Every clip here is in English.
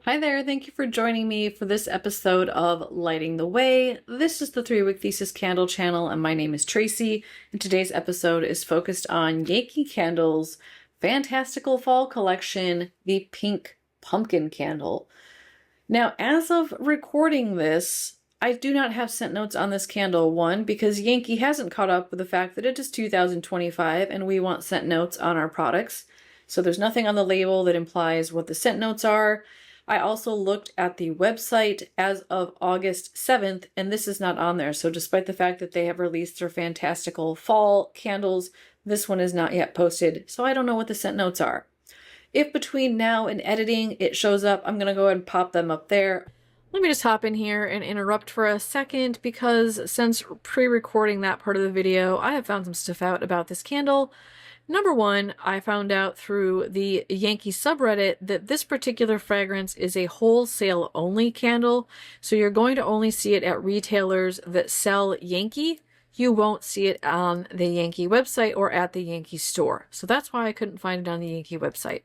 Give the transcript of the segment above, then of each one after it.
Hi there, thank you for joining me for this episode of Lighting the Way. This is the 3-Wick Thesis Candle channel, and my name is Tracy, and today's episode is focused on Yankee Candle's fantastical fall collection, the Pink Pumpkin Candle. Now, as of recording this, I do not have scent notes on this candle, one, because Yankee hasn't caught up with the fact that it is 2025 and we want scent notes on our products. So there's nothing on the label that implies what the scent notes are. I also looked at the website as of August 7th, and this is not on there. So despite the fact that they have released their fantastical fall candles, this one is not yet posted. So I don't know what the scent notes are. If between now and editing it shows up, I'm going to go ahead and pop them up there. Let me just hop in here and interrupt for a second because since pre-recording that part of the video, I have found some stuff out about this candle. Number one, I found out through the Yankee subreddit that this particular fragrance is a wholesale only candle. So you're going to only see it at retailers that sell Yankee. You won't see it on the Yankee website or at the Yankee store. So that's why I couldn't find it on the Yankee website.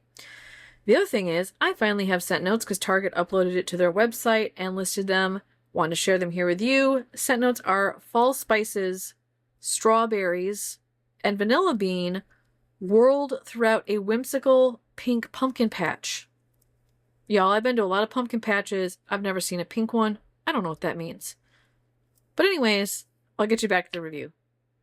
The other thing is, I finally have scent notes because Target uploaded it to their website and listed them. Wanted to share them here with you. Scent notes are fall spices, strawberries, and vanilla bean, whirled throughout a whimsical pink pumpkin patch. Y'all, I've been to a lot of pumpkin patches. I've never seen a pink one. I don't know what that means. But anyways, I'll get you back to the review.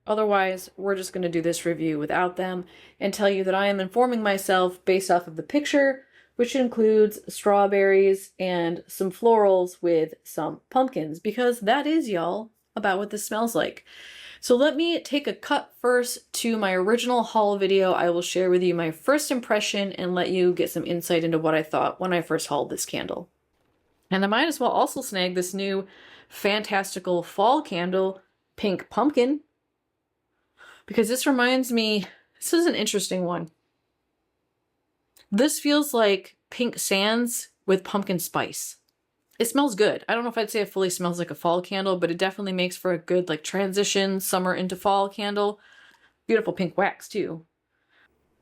Otherwise, we're just going to do this review without them and tell you that I am informing myself based off of the picture, which includes strawberries and some florals with some pumpkins, because that is, y'all, about what this smells like. So let me take a cut first to my original haul video. I will share with you my first impression and let you get some insight into what I thought when I first hauled this candle. And I might as well also snag this new fantastical fall candle, Pink Pumpkin, because this reminds me, this is an interesting one. This feels like pink sands with pumpkin spice. It smells good. I don't know if I'd say it fully smells like a fall candle, but it definitely makes for a good like transition summer into fall candle. Beautiful pink wax too.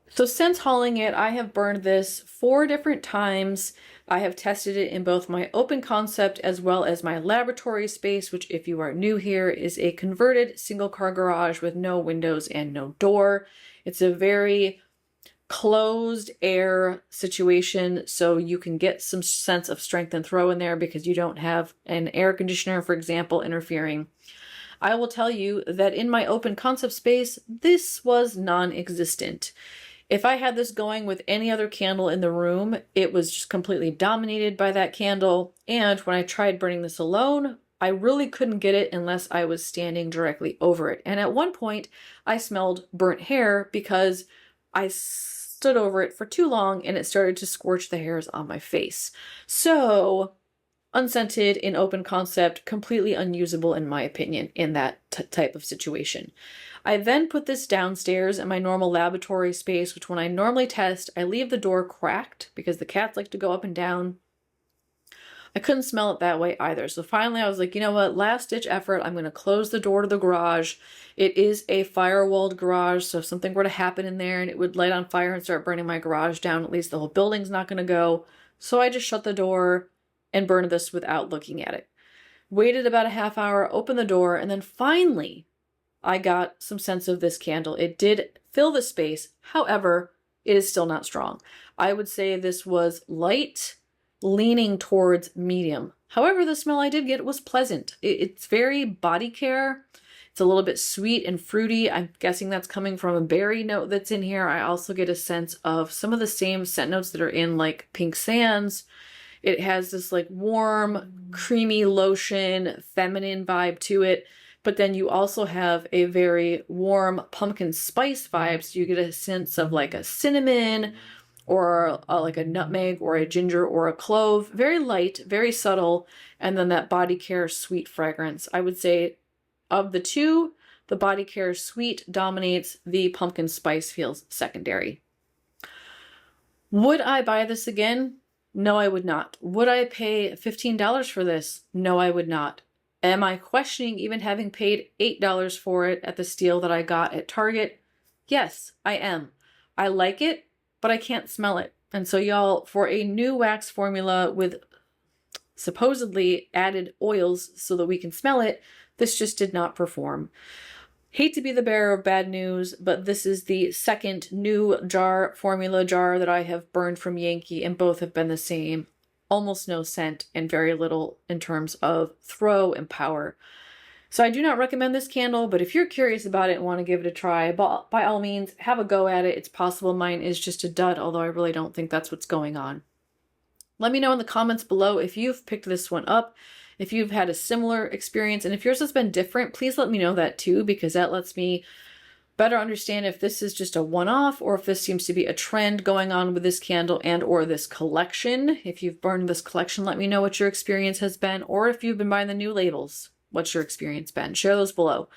So since hauling it, I have burned this 4 different times. I have tested it in both my open concept as well as my laboratory space, which if you are new here is a converted single car garage with no windows and no door. It's a very closed air situation, so you can get some sense of strength and throw in there because you don't have an air conditioner, for example, interfering. I will tell you that in my open concept space, this was non-existent. If I had this going with any other candle in the room, it was just completely dominated by that candle. And when I tried burning this alone, I really couldn't get it unless I was standing directly over it. And at one point, I smelled burnt hair because I stood over it for too long and it started to scorch the hairs on my face. So, unscented in open concept, completely unusable in my opinion in that type of situation. I then put this downstairs in my normal laboratory space, which when I normally test, I leave the door cracked because the cats like to go up and down. I couldn't smell it that way either. So finally I was like, you know what, last ditch effort, I'm going to close the door to the garage. It is a firewalled garage, so if something were to happen in there and it would light on fire and start burning my garage down, at least the whole building's not going to go. So I just shut the door and burned this without looking at it. Waited about a half hour, opened the door, and then finally I got some sense of this candle. It did fill the space. However, it is still not strong. I would say this was light, leaning towards medium. However, the smell I did get was pleasant. It's very body care. It's a little bit sweet and fruity. I'm guessing that's coming from a berry note that's in here. I also get a sense of some of the same scent notes that are in like Pink Sands. It has this like warm, creamy lotion, feminine vibe to it. But then you also have a very warm pumpkin spice vibe. So you get a sense of like a cinnamon or like a nutmeg or a ginger or a clove. Very light, very subtle. And then that body care sweet fragrance. I would say of the two, the body care sweet dominates. The pumpkin spice feels secondary. Would I buy this again? No, I would not. Would I pay $15 for this? No, I would not. Am I questioning even having paid $8 for it at the steal that I got at Target? Yes, I am. I like it, but I can't smell it. And so y'all, for a new wax formula with supposedly added oils so that we can smell it, this just did not perform. Hate to be the bearer of bad news, but this is the second new formula jar that I have burned from Yankee, and both have been the same. Almost no scent and very little in terms of throw and power. So I do not recommend this candle, but if you're curious about it and want to give it a try, by all means, have a go at it. It's possible mine is just a dud, although I really don't think that's what's going on. Let me know in the comments below if you've picked this one up, if you've had a similar experience, and if yours has been different, please let me know that too, because that lets me better understand if this is just a one-off or if this seems to be a trend going on with this candle and or this collection. If you've burned this collection, let me know what your experience has been, or if you've been buying the new labels, what's your experience been? Share those below.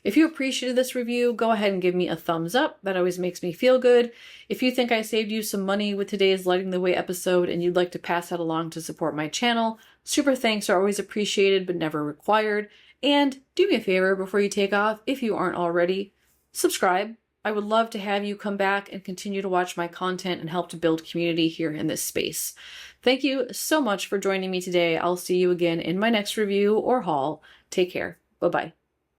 If you appreciated this review, go ahead and give me a thumbs up. That always makes me feel good. If you think I saved you some money with today's Lighting the Way episode and you'd like to pass that along to support my channel, super thanks are always appreciated but never required. And do me a favor before you take off, if you aren't already, subscribe. I would love to have you come back and continue to watch my content and help to build community here in this space. Thank you so much for joining me today. I'll see you again in my next review or haul. Take care. Bye-bye.